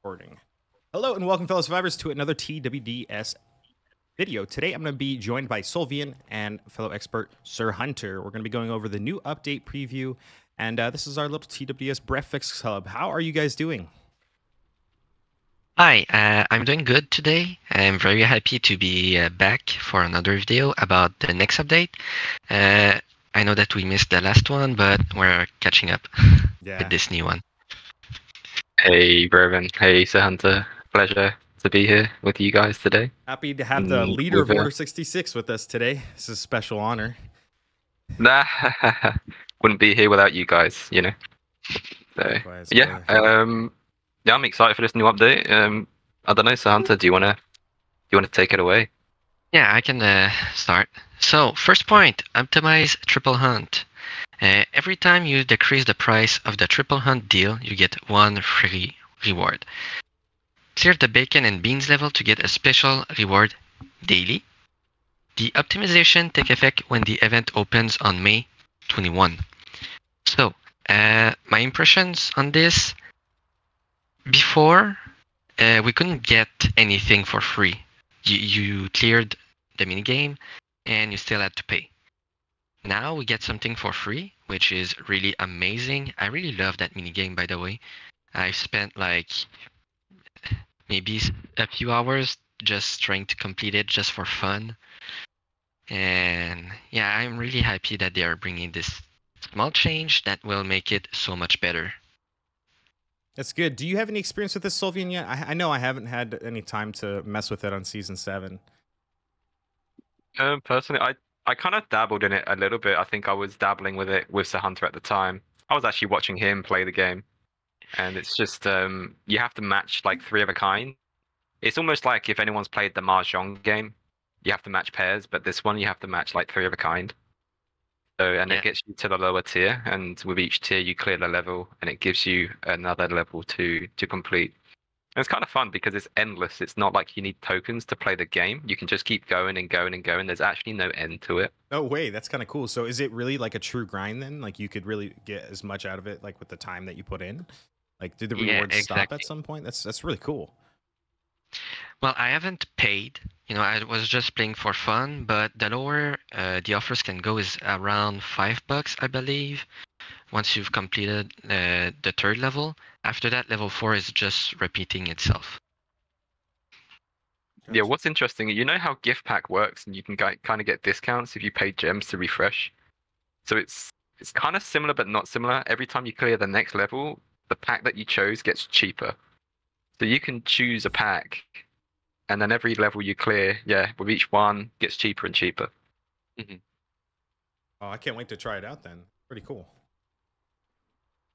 Recording. Hello and welcome, fellow survivors, to another TWDS video. Today I'm going to be joined by Sulvion and fellow expert Sir Hunter. We're going to be going over the new update preview, and this is our little TWDS Breakfast Club. How are you guys doing? Hi, I'm doing good today. I'm very happy to be back for another video about the next update. I know that we missed the last one, but we're catching up with this new one. Hey, Brobben. Hey, Sir Hunter. Pleasure to be here with you guys today. Happy to have the leader of Order 66 with us today. This is a special honor. Nah, wouldn't be here without you guys, you know. So, Likewise, yeah, yeah, I'm excited for this new update. I don't know, Sir Hunter, do you wanna take it away? Yeah, I can start. So, first point, optimize triple hunt. Every time you decrease the price of the triple hunt deal, you get one free reward. Clear the bacon and beans level to get a special reward daily. The optimization take effect when the event opens on May 21. So, my impressions on this, before, we couldn't get anything for free. You cleared the minigame and you still had to pay. Now we get something for free, which is really amazing. I really love that minigame, by the way. I've spent like maybe a few hours just trying to complete it just for fun. And yeah, I'm really happy that they are bringing this small change that will make it so much better. That's good. Do you have any experience with this, Sulvion, yet? I know I haven't had any time to mess with it on Season 7. Personally, I kind of dabbled in it a little bit. I think I was dabbling with it with Sir Hunter at the time. I was actually watching him play the game. And it's just, you have to match like 3 of a kind. It's almost like if anyone's played the Mahjong game, you have to match pairs, but this one you have to match like 3 of a kind. So, and it gets you to the lower tier, and with each tier you clear the level, and it gives you another level to complete. And it's kind of fun because it's endless. It's not like you need tokens to play the game. You can just keep going and going and going. There's actually no end to it. Oh, wait, that's kind of cool. So is it really like a true grind then? Like you could really get as much out of it like with the time that you put in? Like did the rewards stop at some point? That's really cool. Well, I haven't paid. You know, I was just playing for fun, but the lower the offers can go is around $5, I believe. Once you've completed the 3rd level, after that, level 4 is just repeating itself. Gotcha. Yeah, what's interesting, you know how gift pack works, and you can kind of get discounts if you pay gems to refresh. So it's kind of similar, but not similar. Every time you clear the next level, the pack that you chose gets cheaper. So you can choose a pack, and then every level you clear, yeah, with each one gets cheaper and cheaper. Mm-hmm. Oh, I can't wait to try it out then. Pretty cool.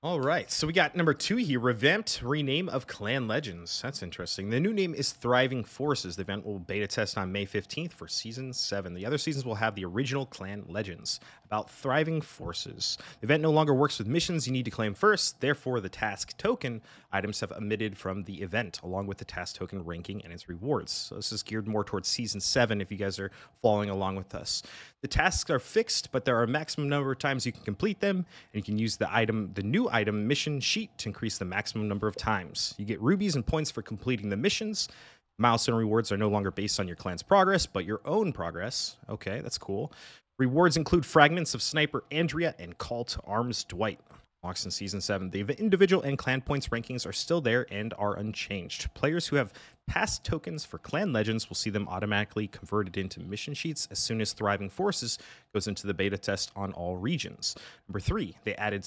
All right, so we got number 2 here, revamped rename of Clan Legends. That's interesting. The new name is Thriving Forces. The event will beta test on May 15th for Season 7. The other seasons will have the original Clan Legends about Thriving Forces. The event no longer works with missions you need to claim first. Therefore, the task token items have omitted from the event, along with the task token ranking and its rewards. So this is geared more towards Season 7 if you guys are following along with us. The tasks are fixed, but there are a maximum number of times you can complete them, and you can use the new item mission sheet to increase the maximum number of times. You get rubies and points for completing the missions. Milestone rewards are no longer based on your clan's progress, but your own progress. Okay, that's cool. Rewards include fragments of Sniper Andrea and Call to Arms Dwight. Unlocks in Season 7. The individual and clan points rankings are still there and are unchanged. Players who have past tokens for Clan Legends will see them automatically converted into mission sheets as soon as Thriving Forces goes into the beta test on all regions. Number 3, they added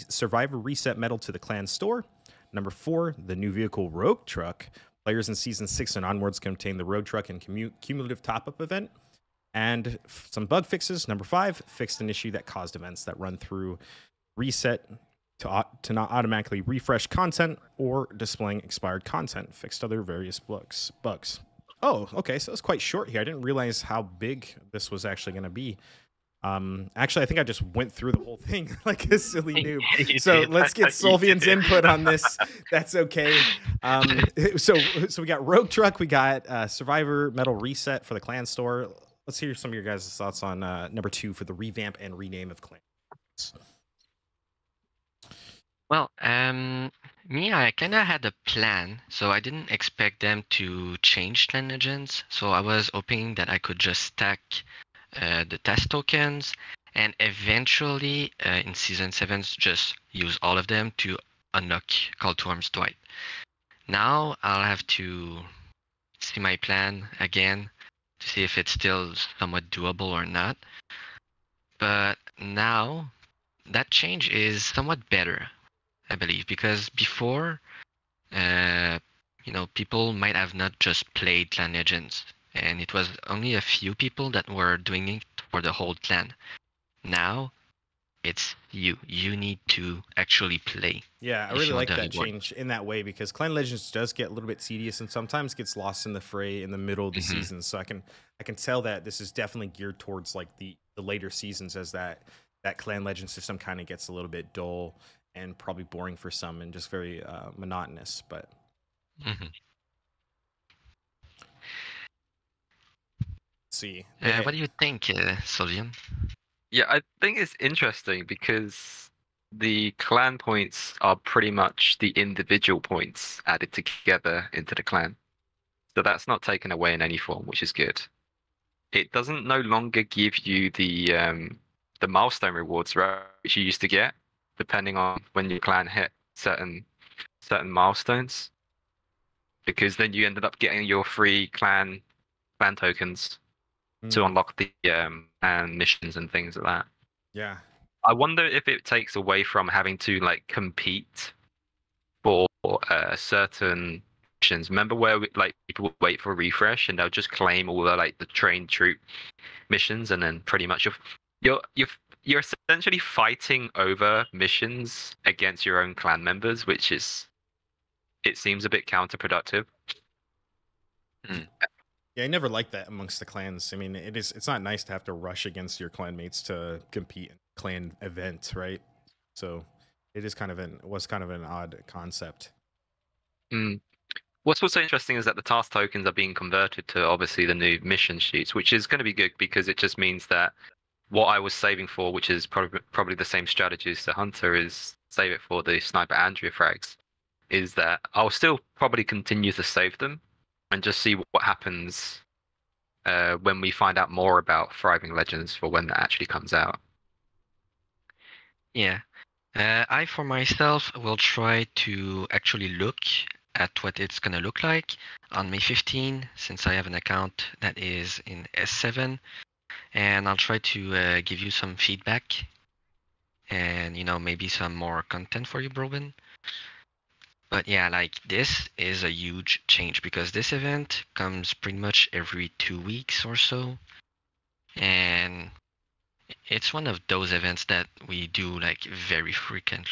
Survivor Reset Medal to the clan store. Number 4, the new vehicle Rogue Truck. Players in Season 6 and onwards can obtain the Rogue Truck and cumulative top-up event. And some bug fixes. Number 5, fixed an issue that caused events that run through reset to not automatically refresh content or displaying expired content. Fixed other various bugs. Oh, okay, so it's quite short here. I didn't realize how big this was actually going to be. Actually, I think I just went through the whole thing like a silly noob. So let's get Sulvion's input on this. That's okay. So we got Rogue Truck, we got Survivor Medal Reset for the clan store. Let's hear some of your guys' thoughts on number 2 for the revamp and rename of clans. Well, Me, I kind of had a plan, so I didn't expect them to change clan legends. So I was hoping that I could just stack the test tokens and eventually in season 7 just use all of them to unlock Call to Arms Dwight. Now I'll have to see my plan again to see if it's still somewhat doable or not. But now that change is somewhat better, I believe, because before, uh, people might have not just played Clan Legends, and it was only a few people that were doing it for the whole clan. Now it's you. You need to actually play. Yeah, I If really you want like the that reward. change in that way because Clan Legends does get a little bit tedious and sometimes gets lost in the fray in the middle of the Mhm. season. So I can tell that this is definitely geared towards like the later seasons as that Clan Legend system kind of gets a little bit dull and probably boring for some and just very monotonous. But Mhm. let's see, What do you think, Sulvion? Yeah, I think it's interesting because the clan points are pretty much the individual points added together into the clan. So that's not taken away in any form, which is good. It doesn't no longer give you the milestone rewards, right, which you used to get, depending on when your clan hit certain milestones. Because then you ended up getting your free clan tokens to hmm, unlock the and missions and things like that. yeah, I wonder if it takes away from having to like compete for certain missions. Remember where like people would wait for a refresh and they'll just claim all the like the trained troop missions, and then pretty much you're you're essentially fighting over missions against your own clan members, which is it seems a bit counterproductive. Mm. yeah. I never liked that amongst the clans. I mean, it's not nice to have to rush against your clanmates to compete in a clan event, right? So it is kind of an odd concept. Mm. What's also interesting is that the task tokens are being converted to obviously the new mission sheets, which is going to be good because it just means that what I was saving for, which is probably the same strategy as the hunter, is save it for the sniper Andrea frags. Is that I'll still probably continue to save them and just see what happens when we find out more about Thriving Legends for when that actually comes out. Yeah. I, for myself, will try to actually look at what it's going to look like on May 15, since I have an account that is in S7, and I'll try to give you some feedback and, maybe some more content for you, Brobben. But yeah, like this is a huge change because this event comes pretty much every 2 weeks or so. And it's one of those events that we do like very frequently.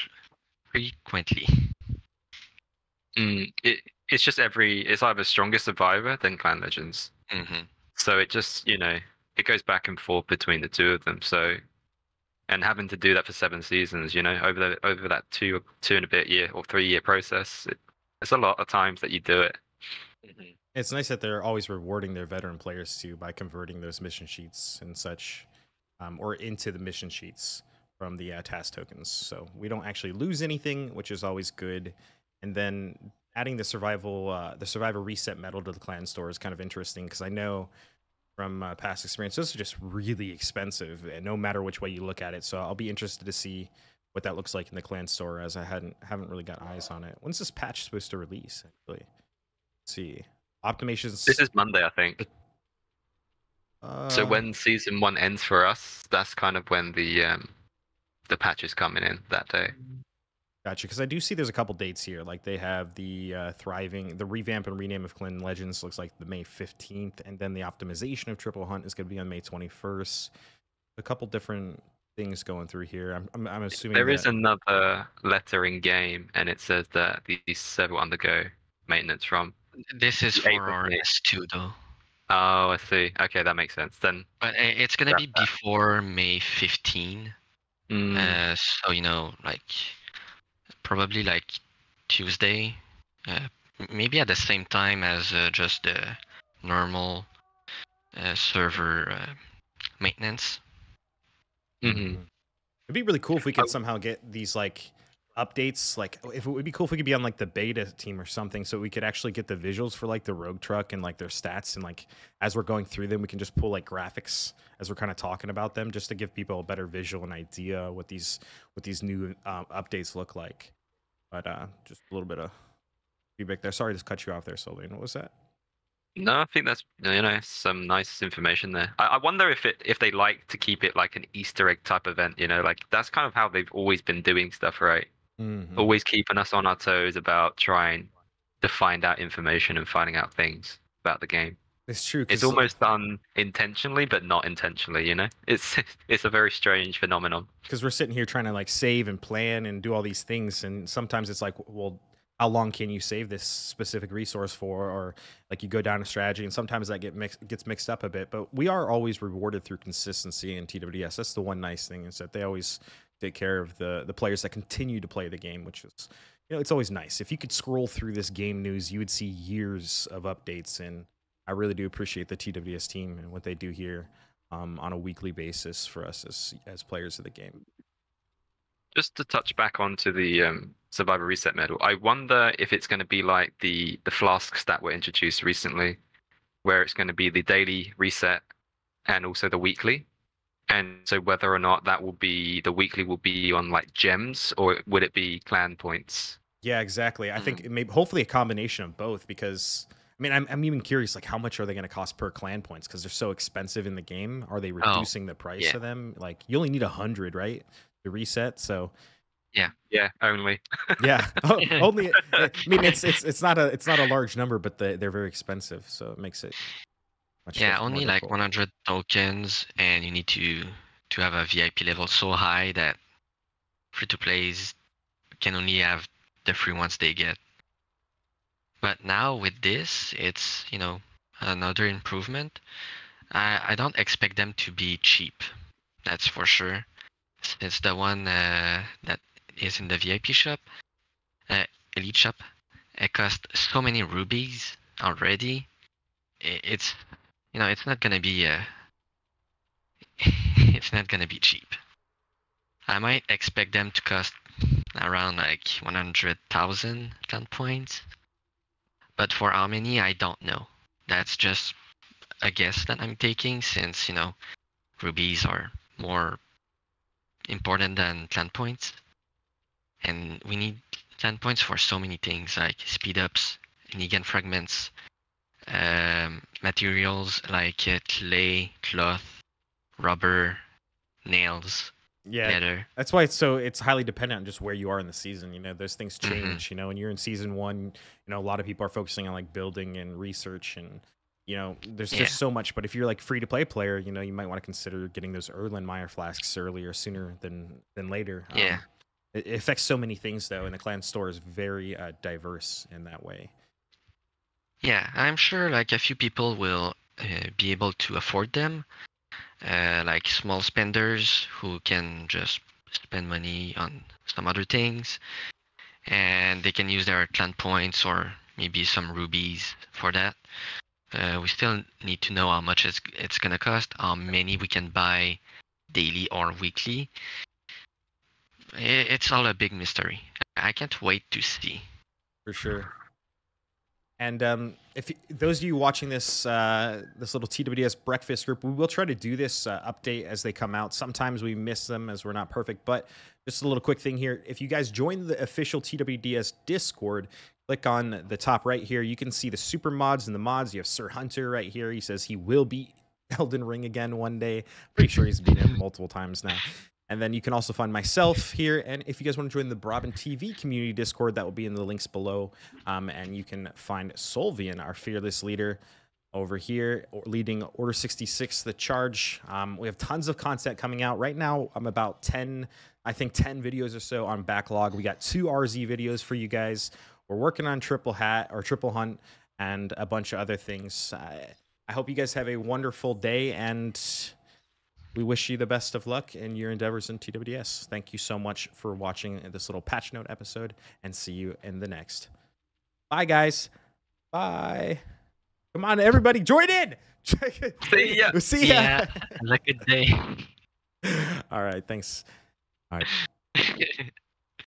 It's just it's either Strongest Survivor than Clan Legends. Hmm. So it just it goes back and forth between the two of them. So and having to do that for 7 seasons, over that two and a bit year or 3 year process, it's a lot of times that you do it. Hmm. It's nice that they're always rewarding their veteran players too by converting those mission sheets and such, or into the mission sheets from the task tokens. So we don't actually lose anything, which is always good. And then adding the survivor reset medal to the clan store is kind of interesting because I know from past experience, those are just really expensive, and no matter which way you look at it. So I'll be interested to see what that looks like in the clan store, as I haven't really got eyes on it. When's this patch supposed to release? Actually, let's see. This Optimations. is Monday, I think. So Uh, when season 1 ends for us, that's kind of when the patch is coming in that day. Gotcha. Because I do see there's a couple dates here. Like they have the the revamp and rename of Clan Legends looks like the May 15th, and then the optimization of Triple Hunt is going to be on May 21st. A couple different things going through here. I'm assuming There is that another letter in game, and it says that these server undergo maintenance from This is for April our 28th. S2 though. Oh, I see. Okay, that makes sense. Then But it's gonna be before May 15. mm, So like probably like Tuesday, maybe at the same time as just the normal server maintenance. mhm. it'd be really cool if we I could somehow get these like updates. Like, if it would be cool if we could be on like the beta team or something, so we could actually get the visuals for like the rogue truck and like their stats, and like as we're going through them, we can just pull like graphics as we're kind of talking about them, just to give people a better visual and idea what these new updates look like. But just a little bit of feedback there. Sorry to cut you off there, Sulvion. What was that? No, I think that's some nice information there. I wonder if they like to keep it like an Easter egg type event. Like that's kind of how they've always been doing stuff, right? Mm-hmm. Always keeping us on our toes about trying to find out information and finding out things about the game. It's true. It's almost done intentionally, but not intentionally. It's a very strange phenomenon. Because we're sitting here trying to like save and plan and do all these things, and sometimes it's like, well, how long can you save this specific resource for? Or like you go down a strategy, and sometimes that gets mixed up a bit. But we are always rewarded through consistency in TWDS. That's the one nice thing, is that they always take care of the players that continue to play the game, which is, it's always nice. If you could scroll through this game news, you would see years of updates, and I really do appreciate the TWDS team and what they do here on a weekly basis for us as players of the game. Just to touch back onto the Survivor Reset medal, I wonder if it's going to be like the flasks that were introduced recently, where it's going to be the daily reset and also the weekly. And so whether or not that will be, the weekly will be on like gems, or would it be clan points? Yeah, exactly. I think hopefully a combination of both, because I mean, I'm even curious, like, how much are they going to cost per clan points? Because they're so expensive in the game. Are they reducing the price of them? Like, you only need 100, right, to reset? So, yeah, only. Yeah, only. I mean, it's not a large number, but they're very expensive, so it makes it much. Yeah, only like 100 tokens, and you need to have a VIP level so high that free-to-plays can only have the free ones they get. But now with this, it's, another improvement. I don't expect them to be cheap, that's for sure. Since the one that is in the VIP shop, Elite shop, it costs so many rubies already. It's, it's not gonna be it's not gonna be cheap. I might expect them to cost around like 100,000 clan points. But for how many, I don't know. That's just a guess that I'm taking, since, rubies are more important than clan points. And we need clan points for so many things, like speed ups, Negan fragments, materials like clay, cloth, rubber, nails. Yeah, leather. That's why it's highly dependent on just where you are in the season. Those things change. When you're in season 1, a lot of people are focusing on like building and research, and there's just so much. But if you're like free to play player, you might want to consider getting those Erlen Meyer flasks sooner than later. Yeah, it affects so many things though, and the clan store is very diverse in that way. Yeah, I'm sure like a few people will be able to afford them. Like small spenders who can just spend money on some other things, and they can use their clan points or maybe some rubies for that. We still need to know how much it's gonna cost, how many we can buy daily or weekly. It's all a big mystery. I can't wait to see. For sure. And if those of you watching this this little TWDS breakfast group, we will try to do this update as they come out. Sometimes we miss them as we're not perfect, but just a little quick thing here. If you guys join the official TWDS Discord, click on the top right here. You can see the super mods and the mods. You have Sir Hunter right here. He says he will beat Elden Ring again one day. Pretty sure he's beaten it multiple times now. And then you can also find myself here. And if you guys want to join the BrobbenTV community Discord, that will be in the links below. And you can find Sulvion, our fearless leader, over here, leading Order 66, The Charge. We have tons of content coming out. Right now, I'm about 10 videos or so on backlog. We got 2 RZ videos for you guys. We're working on Triple Hunt and a bunch of other things. I hope you guys have a wonderful day, and we wish you the best of luck in your endeavors in TWDS. Thank you so much for watching this little patch note episode, and see you in the next. Bye, guys. Bye. Come on, everybody, join in. See ya. See ya. Yeah, have a good day. All right, thanks. All right.